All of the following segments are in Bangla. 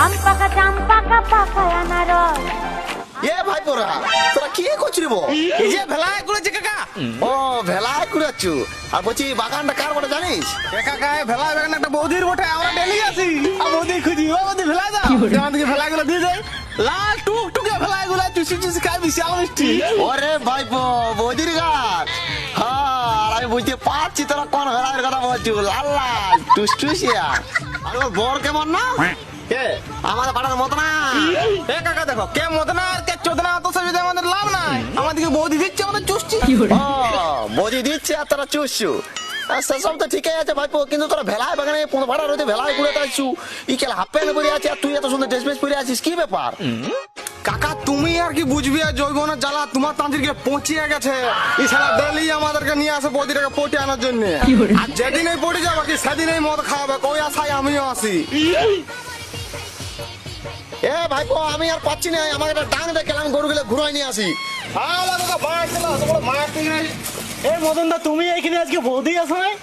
আম পাকা জাম পাকা পাকা আনারস। এ ভাই পোরা তোরা কি করছিস বো? এই যে ভেলায় করেছে কাকা। ও ভেলায় কুড়াচ্ছু। আর বলছি বাগানটা কার বটে জানিস? এ কাকা এ ভেলায় বাগান একটা বৌদির বটে, আমরা ডেলি আসি। আর বৌদি খুঁজি, ও বৌদি ভেলায় যাও, আমাদেরকে ভেলায় গুলো দিয়ে যায়। লাল টুকটুকে ভেলায় গুলো চুষি চুষি খাই, বিশাল মিষ্টি। ওরে ভাইপো বৌদির গাছ। হ্যাঁ আর আমি বুঝতে পারছি তোরা কোন ভেলার কথা বলছু। লাল লাল টুসটুসিয়া। আর ওর বর কেমন না? কে আমাদের পাড়ার মত না। এ কাকা দেখো, কে মদনা আর কে চোদনা, তো সে যদি আমাদের লাভ নাই। আমাদেরকে বৌদি দিচ্ছে, আমাদের চুষছি। ও বৌদি দিচ্ছে আর তোরা চুষছু। সেসব তো ঠিকই আছে ভাইপো, কিন্তু তোরা ভেলায় বাগানে ভাড়া রয়েছে ভেলায় কুড়াতে আসছু। ই কেলা হাফ প্যান্ট পরে আছে আর তুই এত সুন্দর ড্রেস মেস পরে আছিস, কি ব্যাপার? কাকা তুমি আর কি বুঝবি, আর যৌবনের জ্বালা তোমার তান্ত্রিকে পৌঁছিয়ে গেছে। এই শালা ডেলি আমাদেরকে নিয়ে আসে বৌদিটাকে পটে আনার জন্য। আর যেদিনই পড়ে যাবে কি সেদিনই মদ খাওয়াবে, ওই আশায় আমিও আসি। এ ভাইপো আমি আর পাচ্ছি না, আমাকে একটা ডাং দেখে আমি গরুগুলো ঘুরাই নিয়ে আসি। এই মদন দা, তুমি এখানে আজকে বৌদি আসো নাই?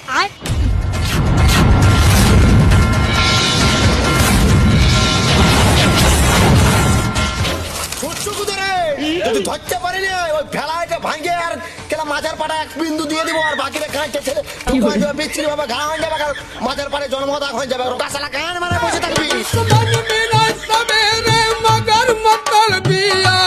যদি ধরতে পারিনি ওই ভেলাইটা ভাঙে আর কেলা মাঝার পাটা এক বিন্দু দিয়ে দিব, আর বাকিটা কাঁচতে ছেড়ে বিচ্ছিরি ভাবে ঘা হয়ে যাবে, মাঝার পাড়ে জন্মদাগ হয়ে যাবে। গাছালা কান মানে বসে থাকবি। मगर मतल बिया